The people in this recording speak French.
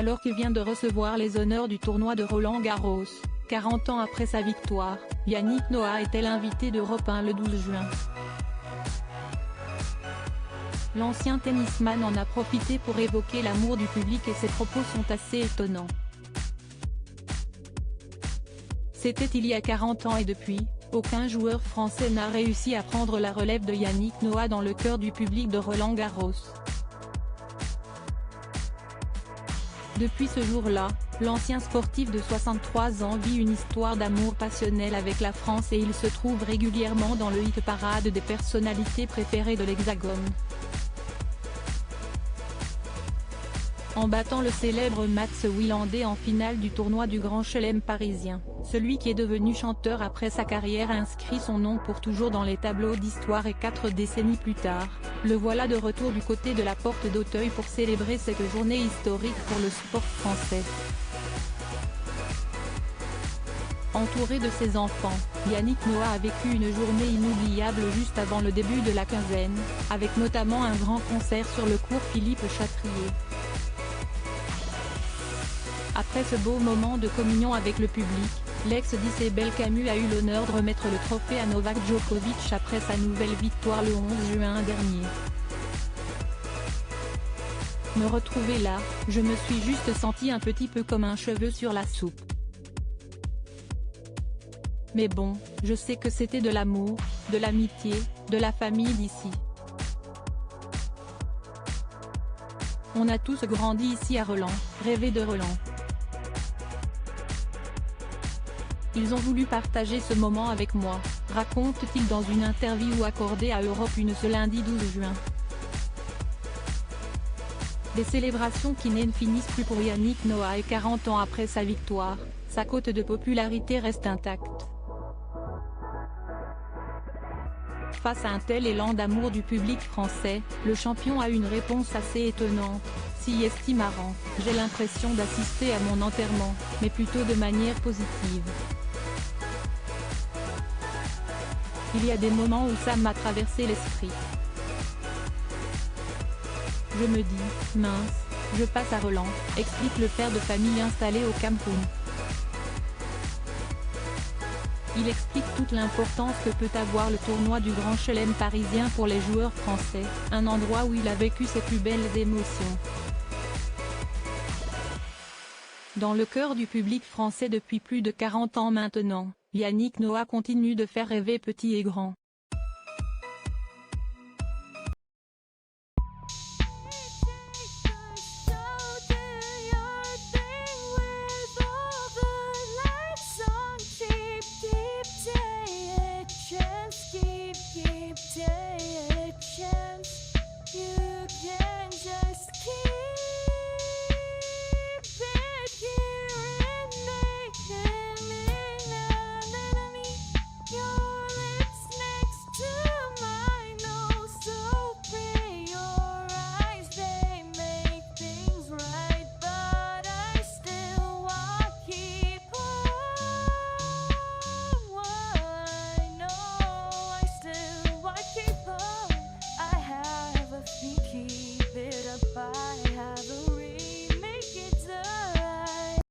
alors qu'il vient de recevoir les honneurs du tournoi de Roland-Garros. 40 ans après sa victoire, Yannick Noah était l'invité d'Europe 1 le 12 juin. L'ancien tennisman en a profité pour évoquer l'amour du public et ses propos sont assez étonnants. C'était il y a 40 ans et depuis, aucun joueur français n'a réussi à prendre la relève de Yannick Noah dans le cœur du public de Roland-Garros. Depuis ce jour-là, l'ancien sportif de 63 ans vit une histoire d'amour passionnel avec la France et il se trouve régulièrement dans le hit-parade des personnalités préférées de l'Hexagone. En battant le célèbre Mats Wilander en finale du tournoi du Grand Chelem parisien, celui qui est devenu chanteur après sa carrière a inscrit son nom pour toujours dans les tableaux d'histoire et 4 décennies plus tard, le voilà de retour du côté de la porte d'Auteuil pour célébrer cette journée historique pour le sport français. Entouré de ses enfants, Yannick Noah a vécu une journée inoubliable juste avant le début de la quinzaine, avec notamment un grand concert sur le cours Philippe Chatrier. Après ce beau moment de communion avec le public, l'ex d'Isabelle Camus a eu l'honneur de remettre le trophée à Novak Djokovic après sa nouvelle victoire le 11 juin dernier. Me retrouver là, je me suis juste senti un petit peu comme un cheveu sur la soupe. Mais bon, je sais que c'était de l'amour, de l'amitié, de la famille d'ici. On a tous grandi ici à Roland, rêvé de Roland. Ils ont voulu partager ce moment avec moi, raconte-t-il dans une interview accordée à Europe 1 ce lundi 12 juin. Des célébrations qui ne finissent plus pour Yannick Noah et 40 ans après sa victoire, sa cote de popularité reste intacte. Face à un tel élan d'amour du public français, le champion a une réponse assez étonnante. Si est marrant, j'ai l'impression d'assister à mon enterrement, mais plutôt de manière positive. Il y a des moments où ça m'a traversé l'esprit. Je me dis, mince, je passe à Roland, explique le père de famille installé au Cameroun. Il explique toute l'importance que peut avoir le tournoi du Grand Chelem parisien pour les joueurs français, un endroit où il a vécu ses plus belles émotions. Dans le cœur du public français depuis plus de 40 ans maintenant, Yannick Noah continue de faire rêver petit et grand.